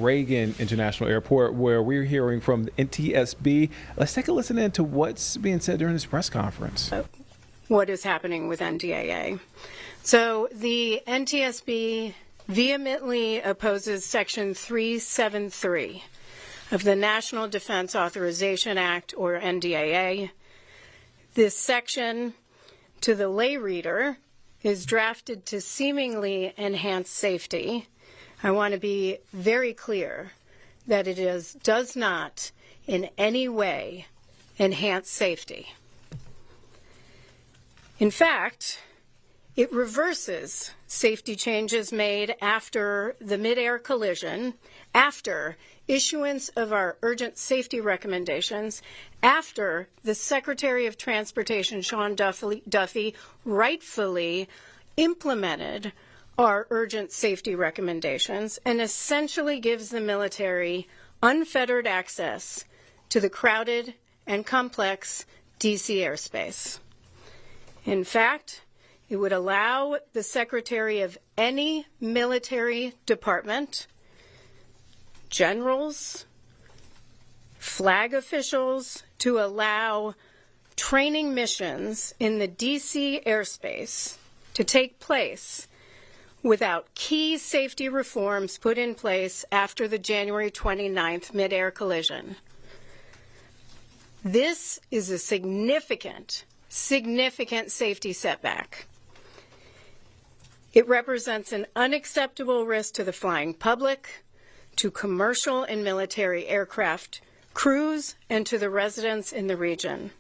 Reagan International Airport, where we're hearing from the NTSB. Let's take a listen into what's being said during this press conference. What is happening with NDAA? So the NTSB vehemently opposes Section 373 of the National Defense Authorization Act, or NDAA. This section, to the lay reader, is drafted to seemingly enhance safety. I want to be very clear that it does not in any way enhance safety. In fact, it reverses safety changes made after the mid-air collision, after issuance of our urgent safety recommendations, after the Secretary of Transportation, Sean Duffy, rightfully implemented our urgent safety recommendations and essentially gives the military unfettered access to the crowded and complex D.C. airspace. In fact, it would allow the secretary of any military department, generals, flag officials, to allow training missions in the D.C. airspace to take place without key safety reforms put in place after the January 29th mid-air collision. This is a significant safety setback. It represents an unacceptable risk to the flying public, to commercial and military aircraft crews, and to the residents in the region.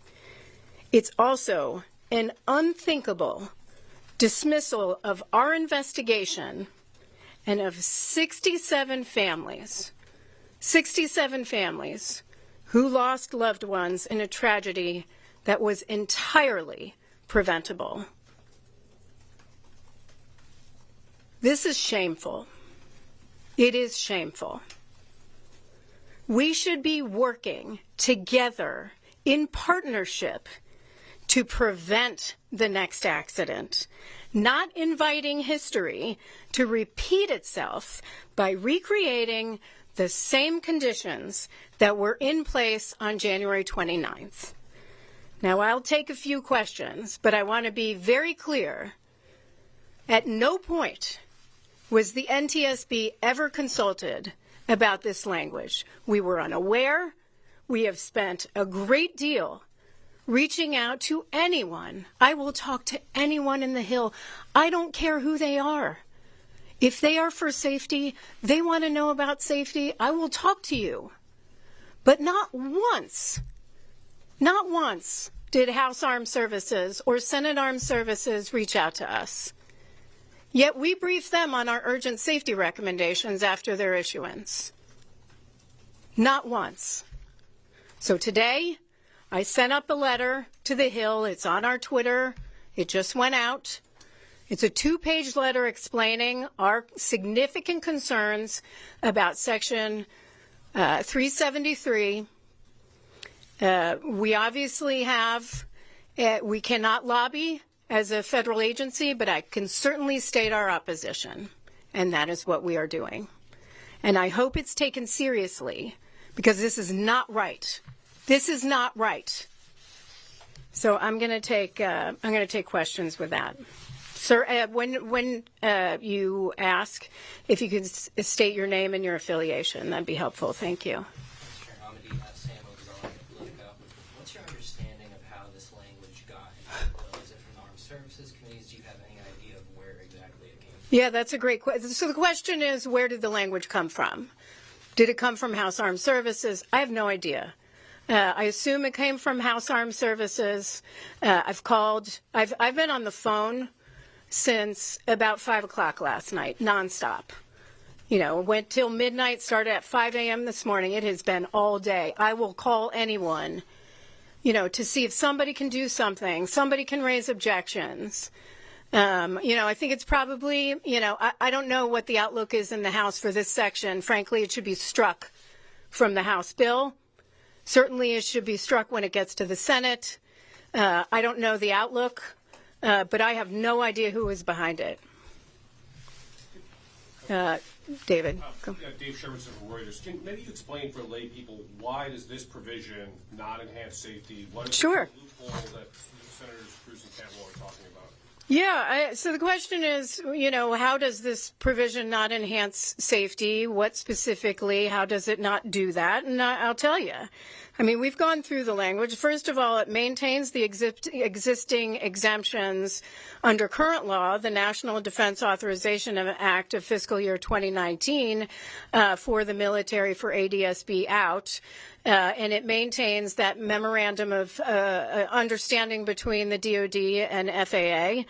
It's also an unthinkable dismissal of our investigation and of 67 families who lost loved ones in a tragedy that was entirely preventable. This is shameful. It is shameful. We should be working together in partnership to prevent the next accident, not inviting history to repeat itself by recreating the same conditions that were in place on January 29th. Now, I'll take a few questions, but I want to be very clear. At no point was the NTSB ever consulted about this language. We were unaware. We have spent a great deal reaching out to anyone. I will talk to anyone in the Hill. I don't care who they are. If they are for safety, they want to know about safety, I will talk to you. But not once did House Armed Services or Senate Armed Services reach out to us. Yet we briefed them on our urgent safety recommendations after their issuance. Not once. So today, I sent up a letter to the Hill. It's on our Twitter. It just went out. It's a 2-page letter explaining our significant concerns about Section 373. We obviously we cannot lobby as a federal agency, but I can certainly state our opposition, and that is what we are doing. And I hope it's taken seriously, because this is not right. This is not right. So I'm going to take questions with that. Sir, when you ask, if you could state your name and your affiliation, that'd be helpful. Thank you. Chair Homendy, Sam O'Donnell, Politico. What's your understanding of how this language got into the bill? Is it from the Armed Services Committees? Do you have any idea of where exactly it came from? Yeah, that's a great question. So the question is, where did the language come from? Did it come from House Armed Services? I have no idea. I assume it came from House Armed Services. I've been on the phone since about 5 o'clock last night, nonstop. Went till midnight, started at 5 a.m. this morning. It has been all day. I will call anyone, to see if somebody can do something, somebody can raise objections. I think it's probably, I don't know what the outlook is in the House for this section. Frankly, it should be struck from the House bill. Certainly it should be struck when it gets to the Senate. I don't know the outlook. But I have no idea who is behind it. David. Go. Dave Sherman from Reuters. Can maybe you explain for lay people why does this provision not enhance safety? What is Sure. the loophole that Senators Cruz and Cantwell are talking about? Yeah, so the question is, how does this provision not enhance safety? What specifically, how does it not do that? And I'll tell you. I mean, we've gone through the language. First of all, it maintains the existing exemptions under current law, the National Defense Authorization Act of fiscal year 2019, for the military for ADSB out. And it maintains that memorandum of understanding between the DoD and FAA.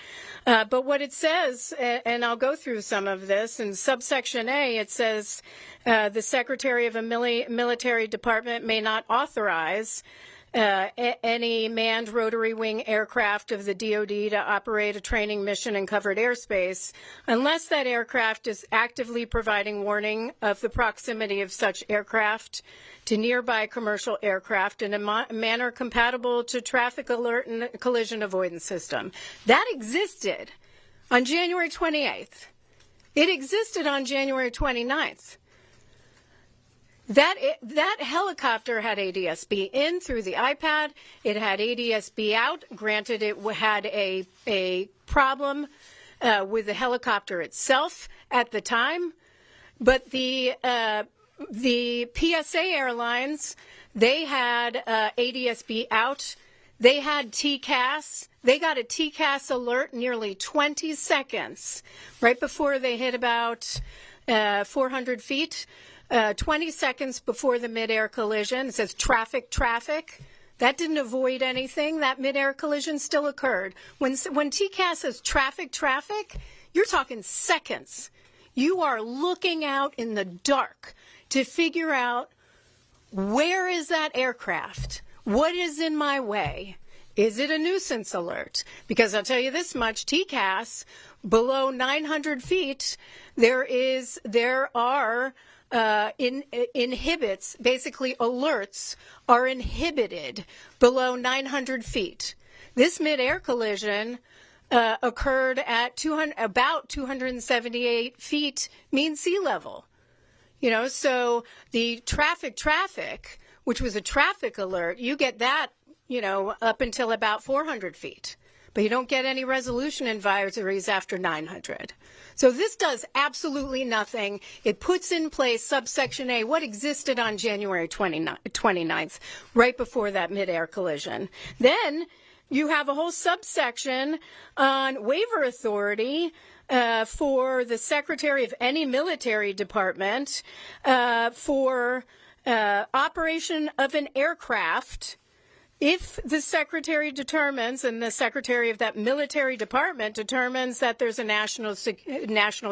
But what it says, and I'll go through some of this, in subsection A, it says the Secretary of a military department may not authorize any manned rotary wing aircraft of the DoD to operate a training mission in covered airspace unless that aircraft is actively providing warning of the proximity of such aircraft to nearby commercial aircraft in a manner compatible to traffic alert and collision avoidance system. That existed on January 28th. It existed on January 29th. That helicopter had ADSB in through the iPad. It had ADSB out. Granted, it had a problem with the helicopter itself at the time, but the PSA airlines, they had ADSB out. They had TCAS. They got a TCAS alert nearly 20 seconds right before they hit about 400 feet. 20 seconds before the midair collision. It says traffic. That didn't avoid anything. That midair collision still occurred. When TCAS says traffic, you're talking seconds. You are looking out in the dark to figure out, where is that aircraft? What is in my way? Is it a nuisance alert? Because I'll tell you this much, TCAS, below 900 feet, there are inhibits, basically alerts are inhibited below 900 feet. This mid-air collision occurred at about 278 feet mean sea level. So the traffic, which was a traffic alert, you get that, up until about 400 feet. But you don't get any resolution advisories after 900. So this does absolutely nothing. It puts in place subsection A, what existed on January 29th, right before that midair collision. Then you have a whole subsection on waiver authority for the secretary of any military department for operation of an aircraft if the secretary determines, and the secretary of that military department determines, that there's a national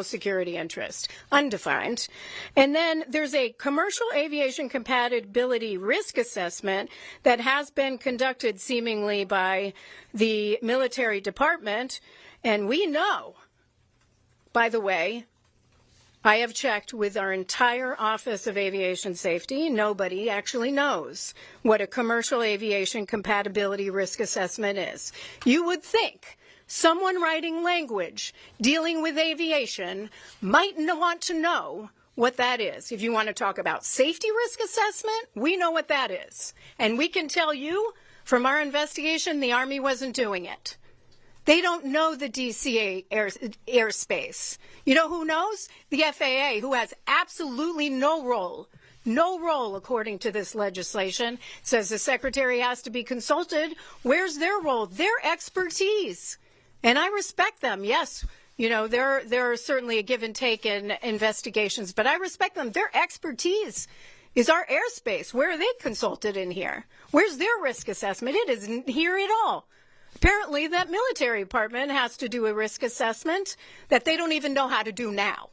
security interest, undefined. And then there's a commercial aviation compatibility risk assessment that has been conducted seemingly by the military department. And we know, by the way, I have checked with our entire Office of Aviation Safety. Nobody actually knows what a commercial aviation compatibility risk assessment is. You would think someone writing language dealing with aviation might want to know what that is. If you want to talk about safety risk assessment, we know what that is. And we can tell you from our investigation, the Army wasn't doing it. They don't know the DCA airspace. You know who knows? The FAA, who has absolutely no role according to this legislation. Says the secretary has to be consulted. Where's their role? Their expertise. And I respect them. Yes, there are certainly a give and take in investigations, but I respect them. Their expertise is our airspace. Where are they consulted in here? Where's their risk assessment? It isn't here at all. Apparently, that military department has to do a risk assessment that they don't even know how to do now.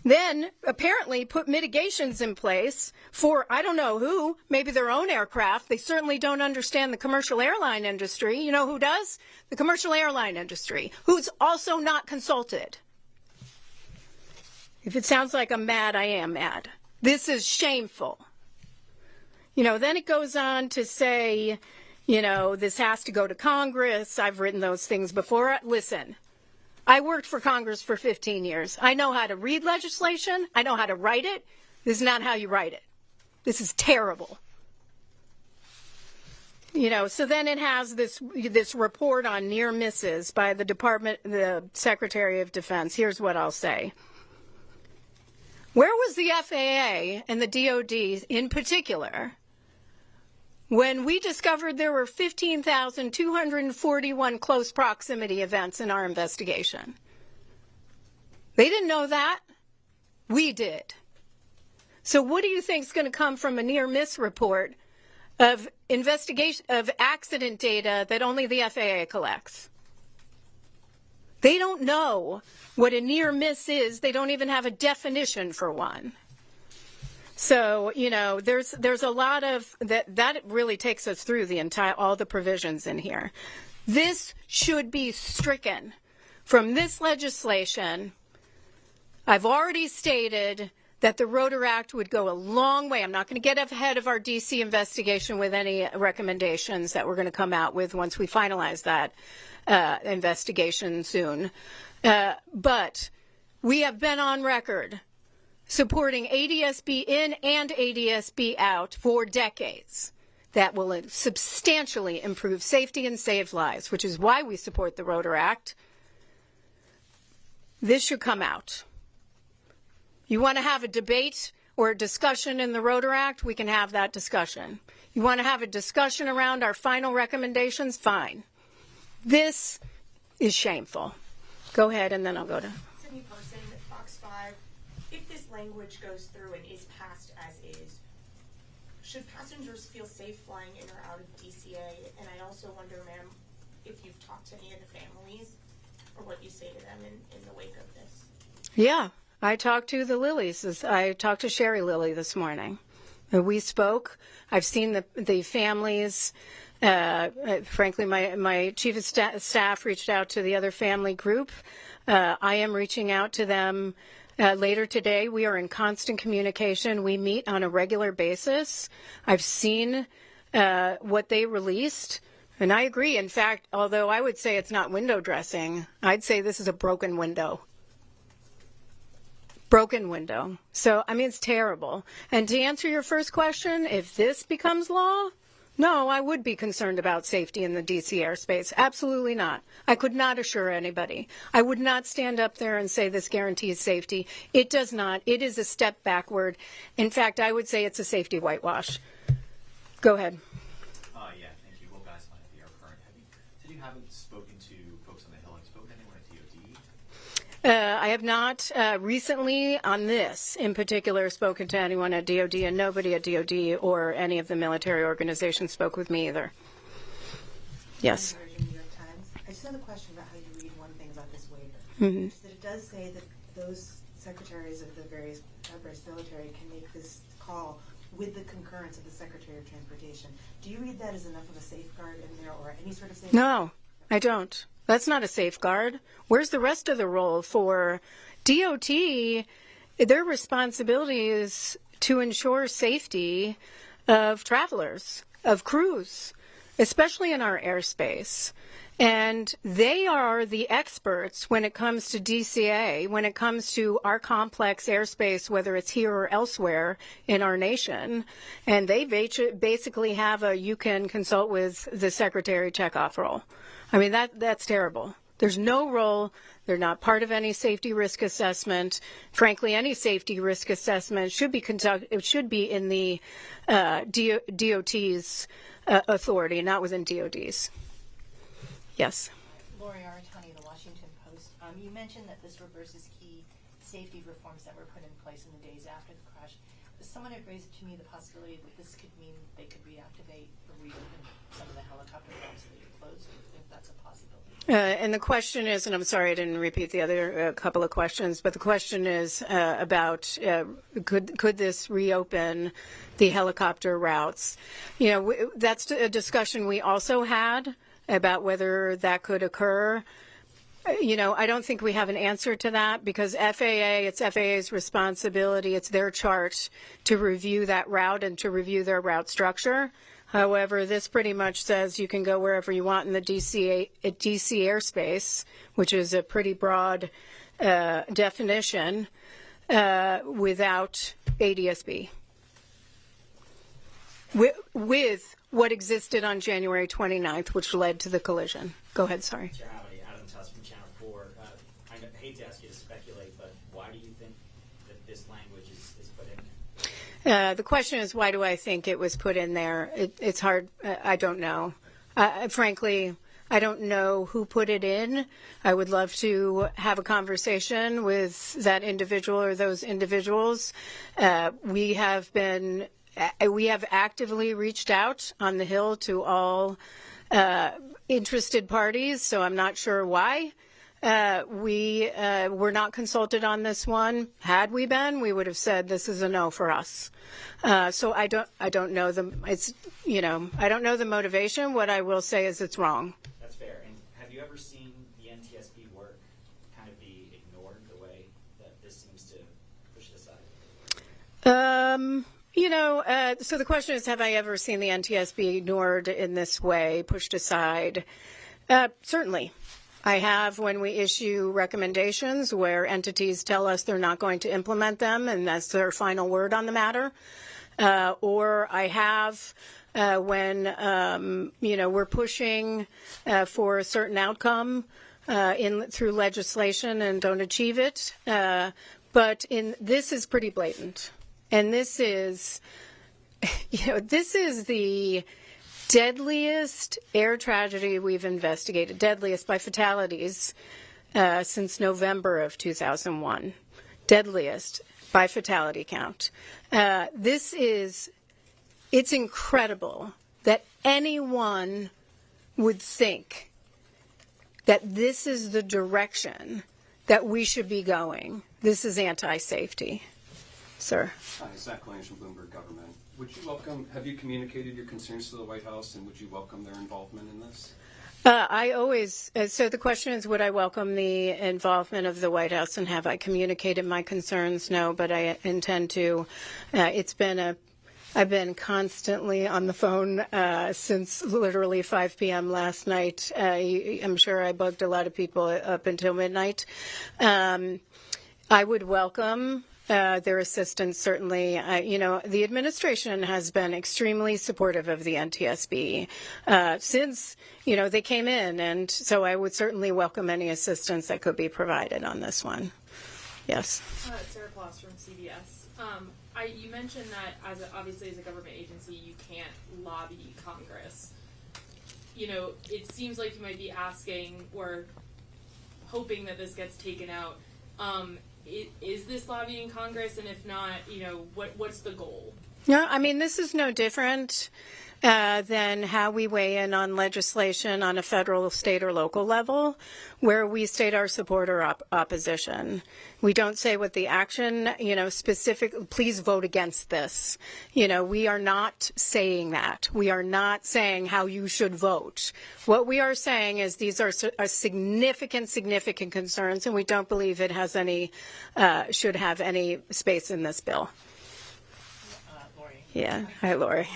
Then, apparently, put mitigations in place for, I don't know who, maybe their own aircraft. They certainly don't understand the commercial airline industry. You know who does? The commercial airline industry, who's also not consulted. If it sounds like I'm mad, I am mad. This is shameful. Then it goes on to say, this has to go to Congress. I've written those things before. Listen, I worked for Congress for 15 years. I know how to read legislation. I know how to write it. This is not how you write it. This is terrible. You know, so then it has this report on near misses by the Secretary of Defense. Here's what I'll say. Where was the FAA and the DoD in particular when we discovered there were 15,241 close proximity events in our investigation? They didn't know that. We did. So what do you think is going to come from a near miss report of investigation of accident data that only the FAA collects? They don't know what a near miss is. They don't even have a definition for one. So, you know, there's a lot of that really takes us through all the provisions in here. This should be stricken from this legislation. I've already stated that the Rotor Act would go a long way. I'm not going to get ahead of our D.C. investigation with any recommendations that we're going to come out with once we finalize that investigation soon. But we have been on record supporting ADSB in and ADSB out for decades. That will substantially improve safety and save lives, which is why we support the Rotor Act. This should come out. You want to have a debate or a discussion in the Rotor Act, we can have that discussion. You want to have a discussion around our final recommendations, fine. This is shameful. Go ahead, and then I'll go to Sydney Person, Fox 5. If this language goes through and is passed as is, should passengers feel safe flying in or out of DCA? And I also wonder, ma'am, if you've talked to any of the families or what you say to them in the wake of this. Yeah, I talked to the Lilies. I talked to Sherry Lilly this morning. We spoke. I've seen the families. Frankly, my chief of staff reached out to the other family group. I am reaching out to them later today. We are in constant communication. We meet on a regular basis. I've seen what they released, and I agree. In fact, although I would say it's not window dressing, I'd say this is a broken window. Broken window. So, I mean, it's terrible. And to answer your first question, if this becomes law, no, I would be concerned about safety in the D.C. airspace. Absolutely not. I could not assure anybody. I would not stand up there and say this guarantees safety. It does not. It is a step backward. In fact, I would say it's a safety whitewash. Go ahead. Yeah, thank you. Will Geislein at the Air Current. Said you haven't spoken to folks on the Hill. Have you spoken to anyone at DOD? I have not recently on this in particular spoken to anyone at DOD, and nobody at DOD or any of the military organizations spoke with me either. Yes. New York Times. I just have a question about how you read one thing about this waiver. Mm-hmm. That it does say that those secretaries of the various military can make this call with the concurrence of the Secretary of Transportation. Do you read that as enough of a safeguard in there, or any sort of safeguard? No, I don't. That's not a safeguard. Where's the rest of the role for DOT? Their responsibility is to ensure safety of travelers, of crews, especially in our airspace. And they are the experts when it comes to DCA, when it comes to our complex airspace, whether it's here or elsewhere in our nation. And they basically have you can consult with the secretary checkoff role. I mean, that's terrible. There's no role. They're not part of any safety risk assessment. Frankly, any safety risk assessment should be conducted. It should be in the DOT's authority, not within DOD's. Yes. Lori Aratani, The Washington Post. You mentioned that this reverses key safety reforms that were put in place in the days after the crash. Someone had raised to me the possibility that this could mean they could reactivate or reopen some of the helicopter routes that you closed. If that's a possibility. And the question is, and I'm sorry I didn't repeat the other couple of questions, but the question is about could this reopen the helicopter routes? You know, that's a discussion we also had about whether that could occur. You know, I don't think we have an answer to that because it's FAA's responsibility. It's their chart to review that route and to review their route structure. However, this pretty much says you can go wherever you want in the DC airspace, which is a pretty broad definition, without ADSB. With what existed on January 29th, which led to the collision. Go ahead, sorry. Chair Homendy, Adam Tuss from Channel 4. I hate to ask you to speculate, but why do you think that this language is put in there? The question is, why do I think it was put in there? It's hard. I don't know. Frankly, I don't know who put it in. I would love to have a conversation with that individual or those individuals. We have actively reached out on the Hill to all interested parties, so I'm not sure why. We were not consulted on this one. Had we been, we would have said this is a no for us. So I don't know I don't know the motivation. What I will say is it's wrong. That's fair. And have you ever seen the NTSB work kind of be ignored the way that this seems to push it aside? So the question is, have I ever seen the NTSB ignored in this way, pushed aside? Certainly. I have, when we issue recommendations where entities tell us they're not going to implement them and that's their final word on the matter. Or I have when, we're pushing for a certain outcome through legislation and don't achieve it. But this is pretty blatant. And this is the deadliest air tragedy we've investigated, deadliest by fatalities since November of 2001, deadliest by fatality count. It's incredible that anyone would think that this is the direction that we should be going. This is anti-safety. Sir. Hi, Zach Lange from Bloomberg Government. Have you communicated your concerns to the White House, and would you welcome their involvement in this? So the question is, would I welcome the involvement of the White House, and have I communicated my concerns? No, but I intend to. I've been constantly on the phone since literally 5 p.m. last night. I'm sure I bugged a lot of people up until midnight. I would welcome their assistance, certainly. The administration has been extremely supportive of the NTSB since, they came in. And so I would certainly welcome any assistance that could be provided on this one. Yes. Sarah Kloss from CBS. You mentioned that obviously as a government agency, you can't lobby Congress. It seems like you might be asking or hoping that this gets taken out. Is this lobbying Congress, and if not, what's the goal? No, this is no different than how we weigh in on legislation on a federal, state, or local level, where we state our support or opposition. We don't say what the action, specific, please vote against this. We are not saying that. We are not saying how you should vote. What we are saying is these are significant concerns, and we don't believe it has should have any space in this bill. Lori. Yeah. Hi, Lori.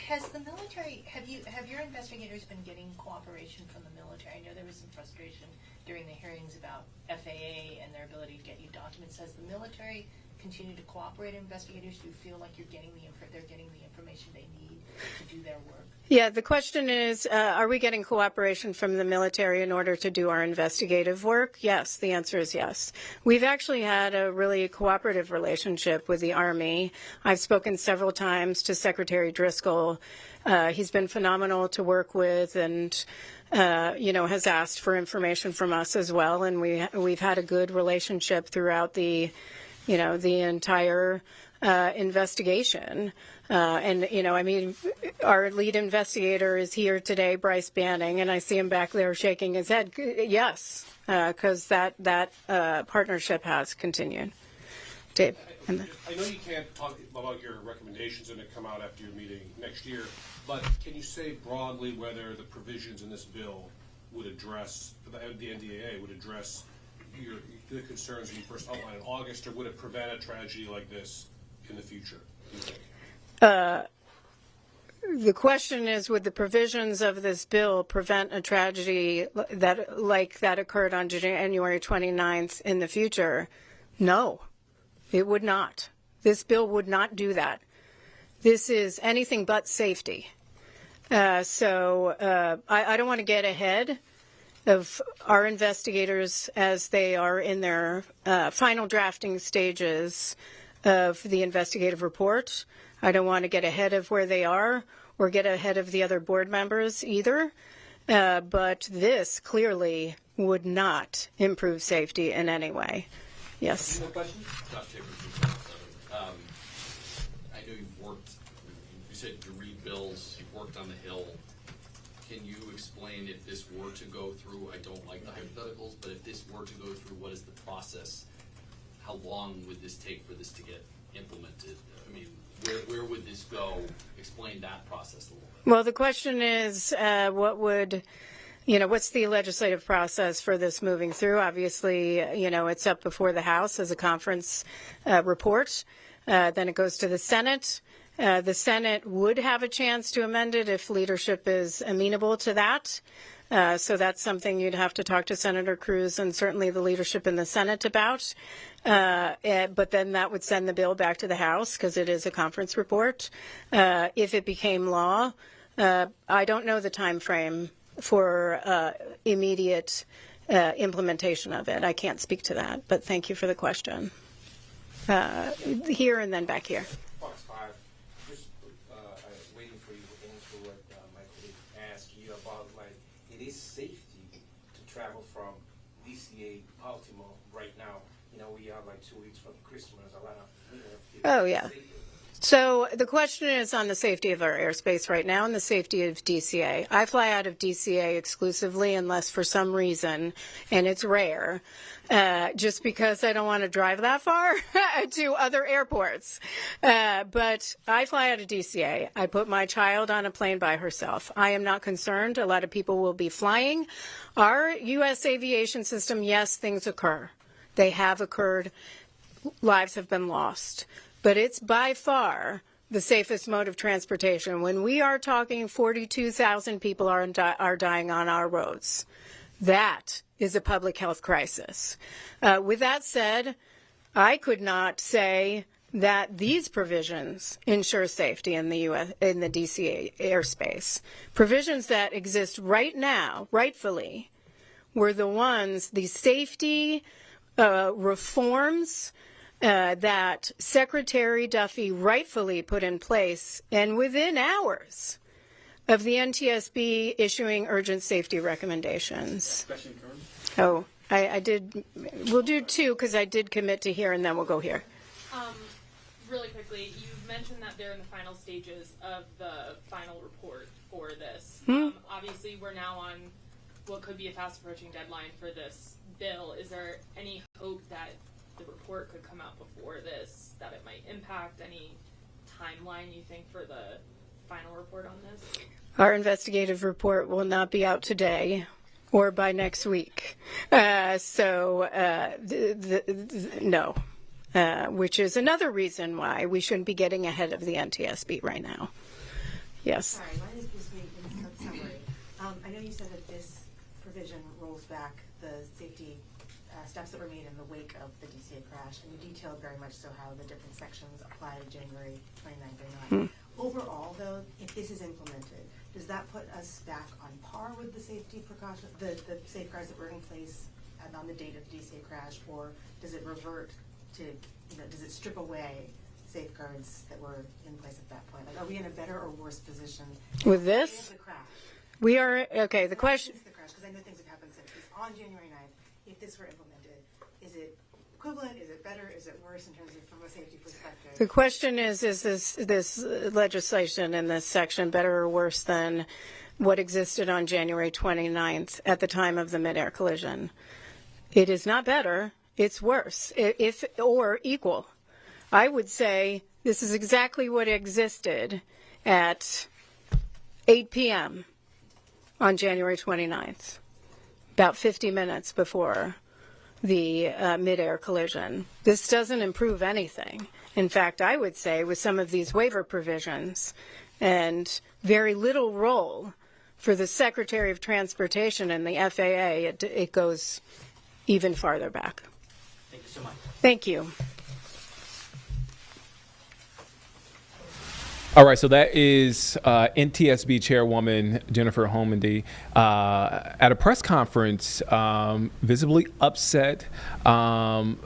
Has the military, have your investigators been getting cooperation from the military? I know there was some frustration during the hearings about FAA and their ability to get you documents. Has the military continued to cooperate with investigators? Do you feel like they're getting the information they need to do their work? Yeah, the question is, are we getting cooperation from the military in order to do our investigative work? Yes, the answer is yes. We've actually had a really cooperative relationship with the Army. I've spoken several times to Secretary Driscoll. He's been phenomenal to work with and, has asked for information from us as well. And we've had a good relationship throughout the entire investigation. Our lead investigator is here today, Bryce Banning, and I see him back there shaking his head. Yes, because that partnership has continued. Dave. I know you can't talk about your recommendations that come out after your meeting next year, but can you say broadly whether the provisions in this bill would address, the NDAA would address the concerns you first outlined in August, or would it prevent a tragedy like this in the future? The question is, would the provisions of this bill prevent a tragedy that occurred on January 29th in the future? No, it would not. This bill would not do that. This is anything but safety. So I don't want to get ahead of our investigators as they are in their final drafting stages of the investigative report. I don't want to get ahead of where they are or get ahead of the other board members either. But this clearly would not improve safety in any way. Yes. More questions? I know you've worked, you said you read bills, you've worked on the Hill. Can you explain if this were to go through, I don't like the hypotheticals, but if this were to go through, what is the process? How long would this take for this to get implemented? I mean, where would this go? Explain that process a little bit. Well, the question is, what's the legislative process for this moving through? Obviously, it's up before the House as a conference report. Then it goes to the Senate. The Senate would have a chance to amend it if leadership is amenable to that. So that's something you'd have to talk to Senator Cruz and certainly the leadership in the Senate about. But then that would send the bill back to the House because it is a conference report. If it became law, I don't know the time frame for immediate implementation of it. I can't speak to that, but thank you for the question. Here and then back here. Fox 5, just waiting for you to answer what my colleague asked you about, it is safety to travel from DCA Baltimore right now. We are 2 weeks from Christmas, a lot of people. Oh, yeah. So the question is on the safety of our airspace right now and the safety of DCA. I fly out of DCA exclusively unless for some reason, and it's rare, just because I don't want to drive that far to other airports. But I fly out of DCA. I put my child on a plane by herself. I am not concerned. A lot of people will be flying. Our U.S. aviation system, yes, things occur. They have occurred. Lives have been lost. But it's by far the safest mode of transportation. When we are talking 42,000 people are dying on our roads, that is a public health crisis. With that said, I could not say that these provisions ensure safety in the U.S. in the DCA airspace. Provisions that exist right now, rightfully, were the safety reforms that Secretary Duffy rightfully put in place, and within hours of the NTSB issuing urgent safety recommendations. Oh, I did. We'll do two because I did commit to here, and then we'll go here. Really quickly, you mentioned that they're in the final stages of the final report for this. Obviously, we're now on what could be a fast approaching deadline for this bill. Is there any hope that the report could come out before this, that it might impact any timeline you think for the final report on this? Our investigative report will not be out today or by next week. No, which is another reason why we shouldn't be getting ahead of the NTSB right now. Yes. Sorry, why is this in summary? I know you said that this provision rolls back the safety steps that were made in the wake of the DCA crash, and you detailed very much so how the different sections apply to January 29th. Overall, though, if this is implemented, does that put us back on par with the safety precautions, the safeguards that were in place on the date of the DCA crash, or does it revert to, does it strip away safeguards that were in place at that point? Are we in a better or worse position with this? The crash? We are, okay, the question. The crash, because I know things have happened since. It's on January 9th. If this were implemented, is it equivalent? Is it better? Is it worse in terms of from a safety perspective? The question is this legislation in this section better or worse than what existed on January 29th at the time of the mid-air collision? It is not better. It's worse, or equal. I would say this is exactly what existed at 8 p.m. on January 29th, about 50 minutes before the mid-air collision. This doesn't improve anything. In fact, I would say with some of these waiver provisions, and very little role for the Secretary of Transportation and the FAA. It goes even farther back. Thank you so much. Thank you. All right, so that is NTSB Chairwoman Jennifer Homendy at a press conference, visibly upset, and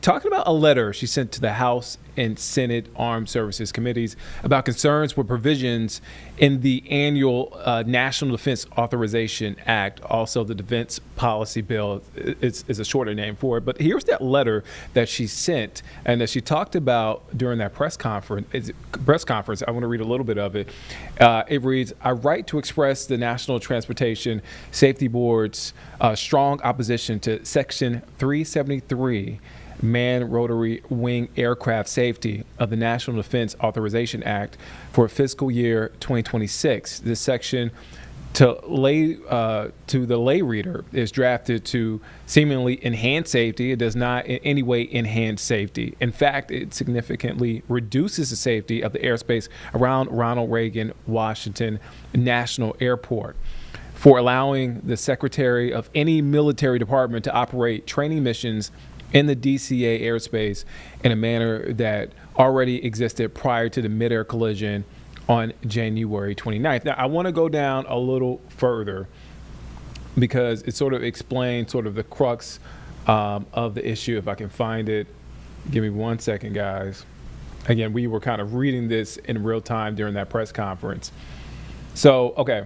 talking about a letter she sent to the House and Senate Armed Services Committees about concerns with provisions in the annual National Defense Authorization Act, also the Defense Policy Bill is a shorter name for it. But here's that letter that she sent and that she talked about during that press conference. I want to read a little bit of it. It reads, "I write to express the National Transportation Safety Board's strong opposition to Section 373 manned rotary wing aircraft safety of the National Defense Authorization Act for fiscal year 2026. This section, to the lay reader, is drafted to seemingly enhance safety. It does not in any way enhance safety. In fact, it significantly reduces the safety of the airspace around Ronald Reagan Washington National Airport, for allowing the Secretary of any military department to operate training missions in the DCA airspace in a manner that already existed prior to the mid-air collision on January 29th. Now, I want to go down a little further because it sort of explains sort of the crux of the issue. If I can find it, give me 1 second, guys. Again, we were kind of reading this in real time during that press conference. So, okay.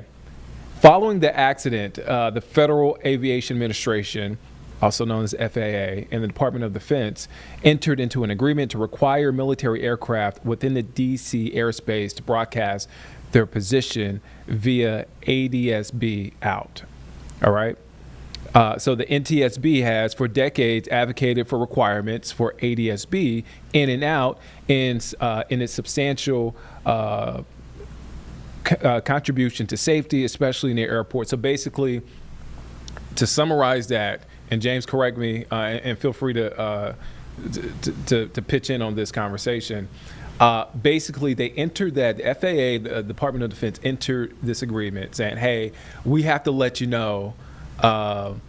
Following the accident, the Federal Aviation Administration, also known as FAA, and the Department of Defense entered into an agreement to require military aircraft within the DC airspace to broadcast their position via ADSB out. All right. So the NTSB has for decades advocated for requirements for ADSB in and out in its substantial contribution to safety, especially near airports. So basically, to summarize that, and James, correct me, and feel free to pitch in on this conversation. Basically, they entered that, the FAA, the Department of Defense, entered this agreement saying, hey, we have to let you know, and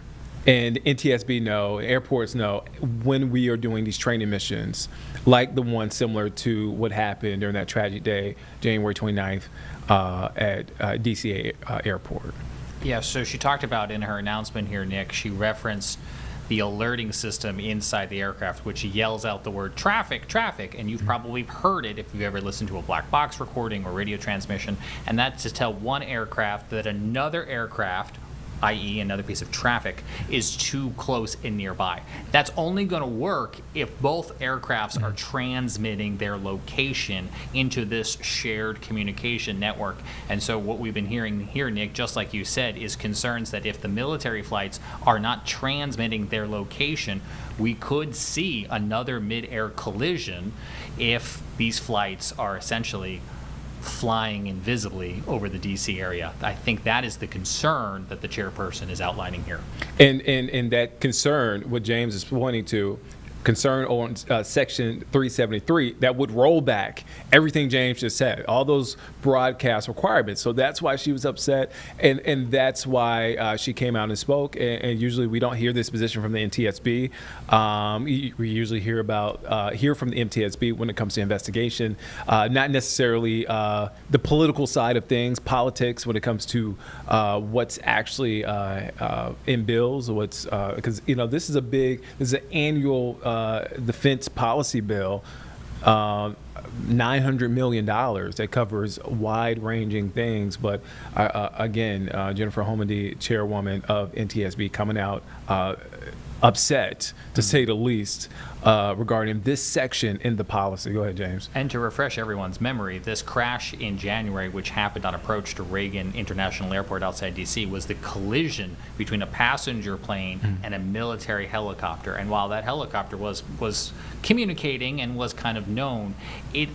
NTSB know, airports know, when we are doing these training missions, like the one similar to what happened during that tragic day, January 29th, at DCA Airport. Yeah, so she talked about in her announcement here, Nick, she referenced the alerting system inside the aircraft, which yells out the word traffic, traffic, and you've probably heard it if you've ever listened to a black box recording or radio transmission, and that's to tell one aircraft that another aircraft, i.e. another piece of traffic, is too close and nearby. That's only going to work if both aircrafts are transmitting their location into this shared communication network. And so what we've been hearing here, Nick, just like you said, is concerns that if the military flights are not transmitting their location, we could see another mid-air collision if these flights are essentially flying invisibly over the DC area. I think that is the concern that the chairperson is outlining here. And that concern, what James is pointing to, concern on Section 373, that would roll back everything James just said, all those broadcast requirements. So that's why she was upset, and that's why she came out and spoke. And usually we don't hear this position from the NTSB. We usually hear from the NTSB when it comes to investigation, not necessarily the political side of things, politics when it comes to what's actually in bills, what's because this is an annual defense policy bill, $900 million that covers wide-ranging things. But again, Jennifer Homendy, chairwoman of NTSB, coming out upset, to say the least, regarding this section in the policy. Go ahead, James. And to refresh everyone's memory, this crash in January, which happened on approach to Reagan International Airport outside D.C., was the collision between a passenger plane and a military helicopter. And while that helicopter was communicating and was kind of known, it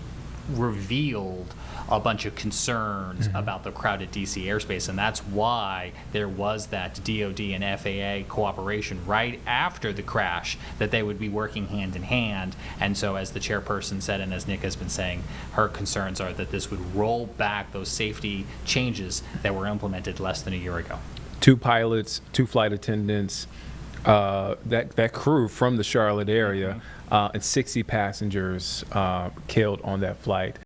revealed a bunch of concerns about the crowded DC airspace, and that's why there was that DoD and FAA cooperation right after the crash, that they would be working hand in hand. And so, as the chairperson said, and as Nick has been saying, her concerns are that this would roll back those safety changes that were implemented less than a year ago. 2 pilots, 2 flight attendants, that crew from the Charlotte area, and 60 passengers killed on that flight.